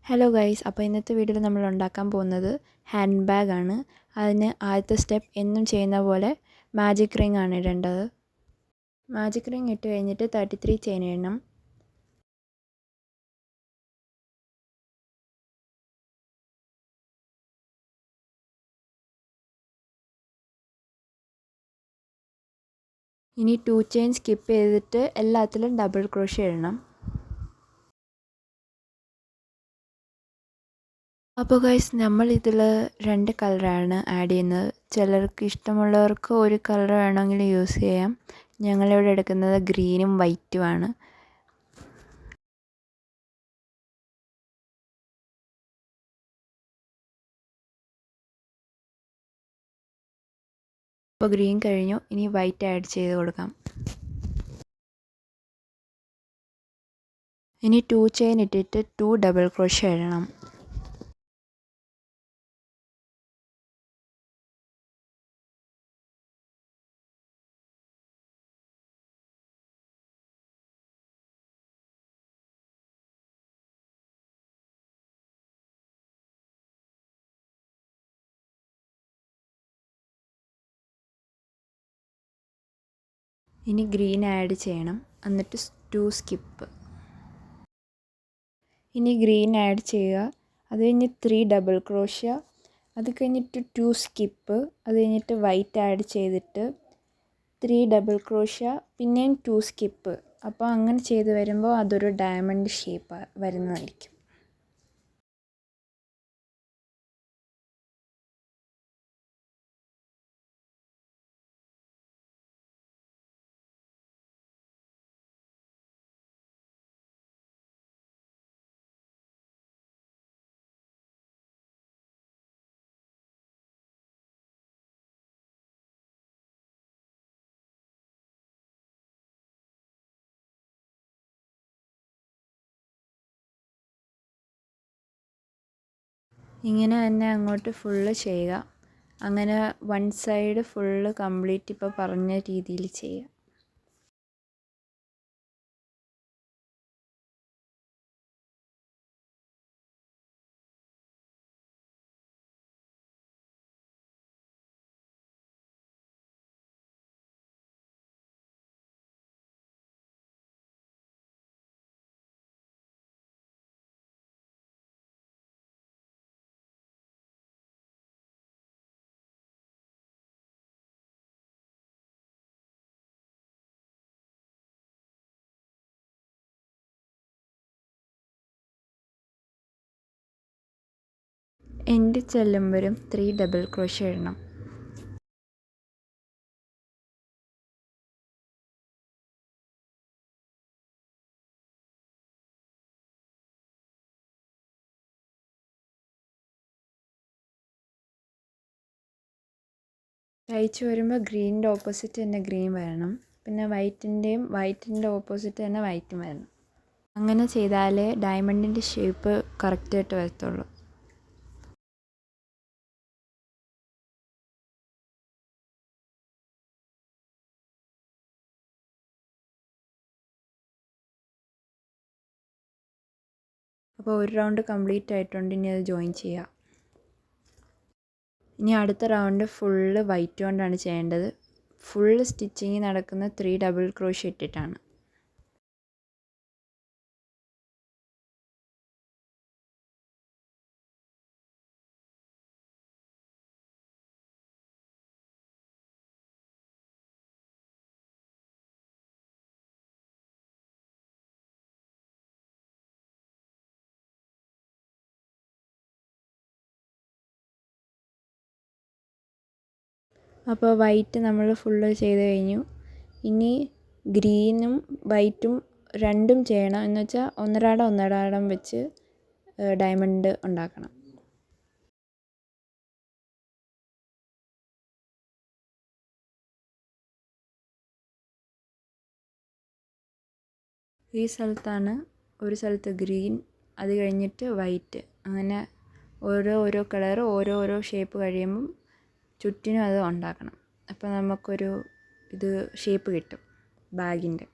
Hello guys, അപ്പോൾ ഇന്നത്തെ വീഡിയോയിൽ നമ്മൾ ഉണ്ടാക്കാൻ പോകുന്നത് ഹാൻഡ് ബാഗാണ്. അതിന് ആദ്യത്തെ സ്റ്റെപ്പ് എന്നും ചെയ്യുന്ന പോലെ മാജിക് റിംഗ് ആണ് ഇടേണ്ടത്. മാജിക് റിംഗ് ഇട്ട് കഴിഞ്ഞിട്ട് 33 ചെയിൻ ഇടണം. ഇനി 2 ചെയിൻ സ്കിപ്പ് ചെയ്തിട്ട് എല്ലാത്തിലും ഡബിൾ ക്രോഷ്യ ഇടണം. അപ്പോൾ ഗൈസ്, നമ്മൾ ഇതിൽ 2 കളറാണ് ആഡ് ചെയ്യുന്നത്. ചിലർക്ക് ഇഷ്ടമുള്ളവർക്ക് ഒരു കളർ വേണമെങ്കിൽ യൂസ് ചെയ്യാം. ഞങ്ങളിവിടെ എടുക്കുന്നത് ഗ്രീനും വൈറ്റുമാണ്. അപ്പോൾ ഗ്രീൻ കഴിഞ്ഞു, ഇനി വൈറ്റ് ആഡ് ചെയ്ത് കൊടുക്കാം. ഇനി 2 ചെയിൻ ഇട്ടിട്ട് 2 ഡബിൾ ക്രോഷ്യ ഇടണം. ഇനി ഗ്രീൻ ആഡ് ചെയ്യണം, എന്നിട്ട് 2 സ്കിപ്പ്. ഇനി ഗ്രീൻ ആഡ് ചെയ്യുക, അത് കഴിഞ്ഞ് 3 ഡബിൾ ക്രോഷ്യ, അത് കഴിഞ്ഞിട്ട് 2 സ്കിപ്പ്, അത് കഴിഞ്ഞിട്ട് വൈറ്റ് ആഡ് ചെയ്തിട്ട് 3 ഡബിൾ ക്രോഷ്യ, പിന്നെയും 2 സ്കിപ്പ്. അപ്പോൾ അങ്ങനെ ചെയ്ത് വരുമ്പോൾ അതൊരു ഡയമണ്ട് ഷേപ്പ് വരുന്നതായിരിക്കും. ഇങ്ങനെ തന്നെ അങ്ങോട്ട് ഫുള്ള് ചെയ്യുക. അങ്ങനെ വൺ സൈഡ് ഫുള്ള് കംപ്ലീറ്റ് ഇപ്പോൾ പറഞ്ഞ രീതിയിൽ ചെയ്യുക. എൻഡ് ചെല്ലുമ്പോഴും 3 ഡബിൾ ക്രോഷ്യ ഇടണം. തയ്ച്ച് വരുമ്പോൾ ഗ്രീനിൻ്റെ ഓപ്പോസിറ്റ് തന്നെ ഗ്രീൻ വരണം, പിന്നെ വൈറ്റിൻ്റെ ഓപ്പോസിറ്റ് തന്നെ വൈറ്റും വരണം. അങ്ങനെ ചെയ്താലേ ഡയമണ്ടിൻ്റെ ഷേപ്പ് കറക്റ്റായിട്ട് വരത്തുള്ളൂ. അപ്പോൾ ഒരു റൗണ്ട് കംപ്ലീറ്റ് ആയിട്ടുണ്ട്, ഇനി അത് ജോയിൻ ചെയ്യാം. ഇനി അടുത്ത റൗണ്ട് ഫുള്ള് വൈറ്റ് കൊണ്ടാണ് ചെയ്യേണ്ടത്. ഫുള്ള് സ്റ്റിച്ചിങ് നടക്കുന്ന 3 ഡബിൾ ക്രോഷ്യ ഇട്ടിട്ടാണ്. അപ്പോൾ വൈറ്റ് നമ്മൾ ഫുള്ള് ചെയ്ത് കഴിഞ്ഞു. ഇനി ഗ്രീനും വൈറ്റും രണ്ടും ചെയ്യണം, എന്ന് വെച്ചാൽ ഒന്നരാടം വെച്ച് ഡയമണ്ട് ഉണ്ടാക്കണം. ഈ സ്ഥലത്താണ് ഒരു സ്ഥലത്ത് ഗ്രീൻ, അത് കഴിഞ്ഞിട്ട് വൈറ്റ്, അങ്ങനെ ഓരോ കളർ ഓരോ ഷേപ്പ് കഴിയുമ്പം ചുറ്റിനും അത് ഉണ്ടാക്കണം. അപ്പോൾ നമുക്കൊരു ഷേപ്പ് കിട്ടും ബാഗിൻ്റെ.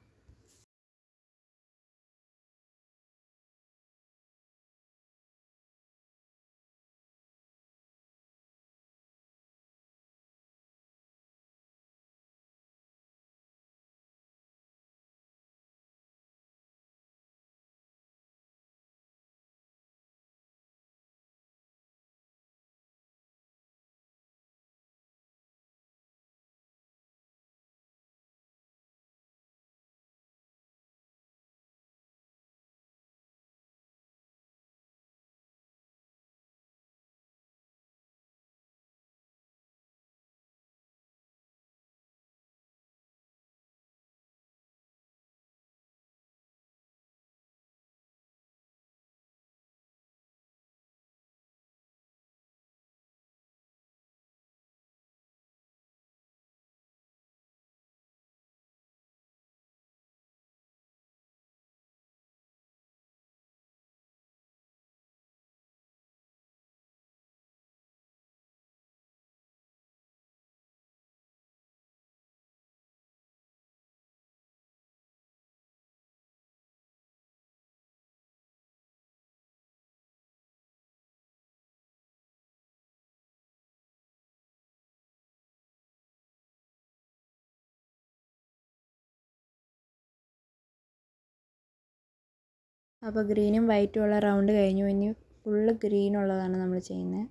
അപ്പോൾ ഗ്രീനും വൈറ്റും ഉള്ള റൗണ്ട് കഴിഞ്ഞു. ഇനി ഫുള്ള് ഗ്രീനുള്ളതാണ് നമ്മൾ ചെയ്യുന്നത്.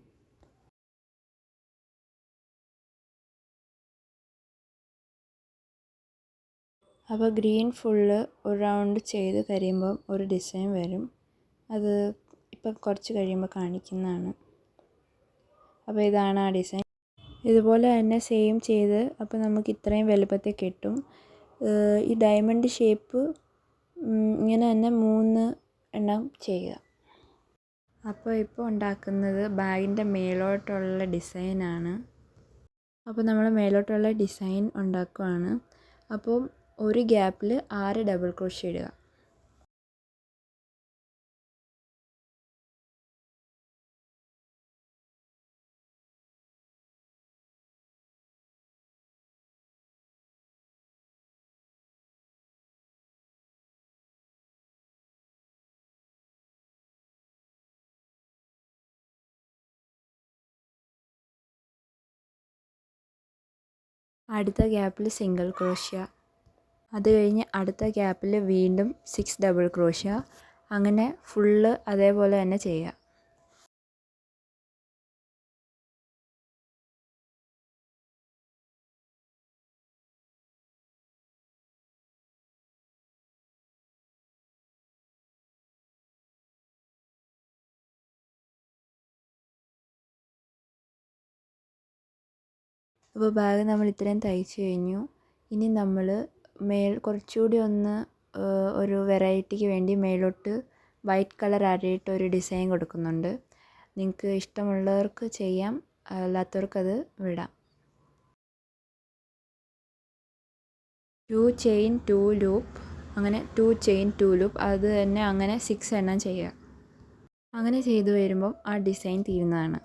അപ്പോൾ ഗ്രീൻ ഫുള്ള് ഒരു റൗണ്ട് ചെയ്ത് കഴിയുമ്പം ഒരു ഡിസൈൻ വരും. അത് ഇപ്പം കുറച്ച് കഴിയുമ്പോൾ കാണിക്കുന്നതാണ്. അപ്പോൾ ഇതാണ് ആ ഡിസൈൻ. ഇതുപോലെ തന്നെ സെയിം ചെയ്ത് അപ്പോൾ നമുക്ക് ഇത്രയും വലുപ്പത്തിൽ കിട്ടും. ഈ ഡയമണ്ട് ഷേപ്പ് ഇങ്ങനെ തന്നെ 3 എണ്ണം ചെയ്യുക. അപ്പോൾ ഇപ്പോൾ ഉണ്ടാക്കുന്നത് ബാഗിൻ്റെ മേലോട്ടുള്ള ഡിസൈനാണ്. അപ്പോൾ നമ്മൾ മേലോട്ടുള്ള ഡിസൈൻ ഉണ്ടാക്കുകയാണ്. അപ്പോൾ ഒരു ഗ്യാപ്പിൽ 6 ഡബിൾ ക്രോഷ്യ ഇടുക. അടുത്ത ഗ്യാപ്പിൽ സിംഗിൾ ക്രോഷ്യ. അത് കഴിഞ്ഞ് അടുത്ത ഗ്യാപ്പിൽ വീണ്ടും 6 ഡബിൾ ക്രോഷ്യ. അങ്ങനെ ഫുള്ള് അതേപോലെ തന്നെ ചെയ്യുക. അപ്പോൾ ബാഗ് നമ്മൾ ഇത്രയും തയ്ച്ച് കഴിഞ്ഞു. ഇനി നമ്മൾ കുറച്ചുകൂടി ഒന്ന് ഒരു വെറൈറ്റിക്ക് വേണ്ടി മേലോട്ട് വൈറ്റ് കളർ ആഡിയിട്ട് ഒരു ഡിസൈൻ കൊടുക്കുന്നുണ്ട്. നിങ്ങൾക്ക് ഇഷ്ടമുള്ളവർക്ക് ചെയ്യാം, അല്ലാത്തവർക്കത് വിടാം. 2 ചെയിൻ 2 ലൂപ്പ്, അങ്ങനെ 2 ചെയിൻ 2 ലൂപ്പ്, അത് തന്നെ അങ്ങനെ 6 എണ്ണം ചെയ്യുക. അങ്ങനെ ചെയ്തു വരുമ്പം ആ ഡിസൈൻ തീരുന്നതാണ്.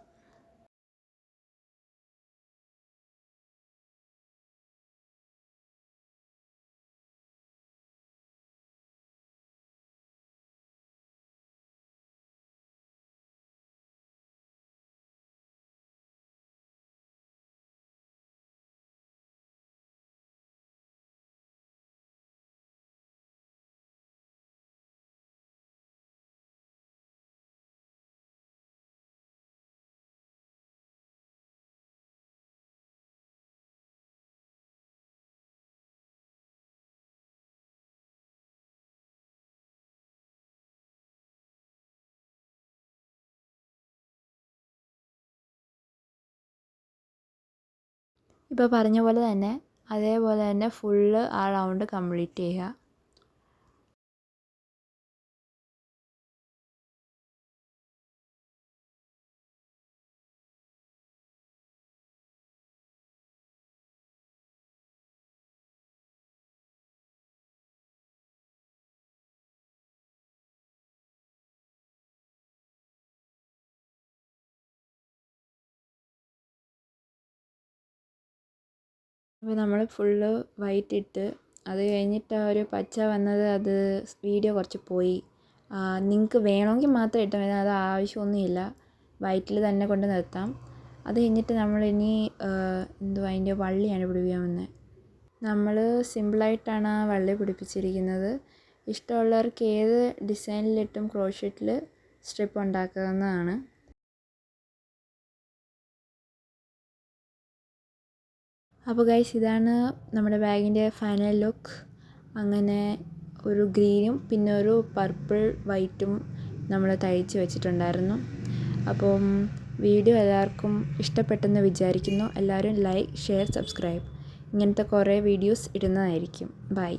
ഇപ്പോൾ പറഞ്ഞ പോലെ തന്നെ അതേപോലെ തന്നെ ഫുള്ള് ആ റൗണ്ട് കംപ്ലീറ്റ് ചെയ്യുക. അപ്പോൾ നമ്മൾ ഫുള്ള് വൈറ്റ് ഇട്ട് അത് കഴിഞ്ഞിട്ട് ഒരു പച്ച വന്നത്, അത് വീഡിയോ കുറച്ച് പോയി. നിങ്ങൾക്ക് വേണമെങ്കിൽ മാത്രം ഇട്ടാൽ മതി, അത് ആവശ്യമൊന്നുമില്ല. വൈറ്റിൽ തന്നെ കൊണ്ട് നിർത്താം. അത് കഴിഞ്ഞിട്ട് നമ്മളിനി അതിൻ്റെ വള്ളിയാണ് പിടിപ്പിക്കാൻ വന്നത്. നമ്മൾ സിമ്പിളായിട്ടാണ് ആ വള്ളി പിടിപ്പിച്ചിരിക്കുന്നത്. ഇഷ്ടമുള്ളവർക്ക് ഏത് ഡിസൈനിലിട്ടും ക്രോഷറ്റിൽ സ്ട്രിപ്പ് ഉണ്ടാക്കാവുന്നതാണ്. അപ്പോൾ ഗൈസ്, ഇതാണ് നമ്മുടെ ബാഗിൻ്റെ ഫൈനൽ ലുക്ക്. അങ്ങനെ ഒരു ഗ്രീനും പിന്നെ ഒരു പർപ്പിൾ വൈറ്റും നമ്മൾ തയ്ച്ച് വെച്ചിട്ടുണ്ടായിരുന്നു. അപ്പം വീഡിയോ എല്ലാവർക്കും ഇഷ്ടപ്പെട്ടെന്ന് വിചാരിക്കുന്നു. എല്ലാവരും ലൈക്ക്, ഷെയർ, സബ്സ്ക്രൈബ്, ഇങ്ങനത്തെ കുറേ വീഡിയോസ് ഇടുന്നതായിരിക്കും. ബൈ.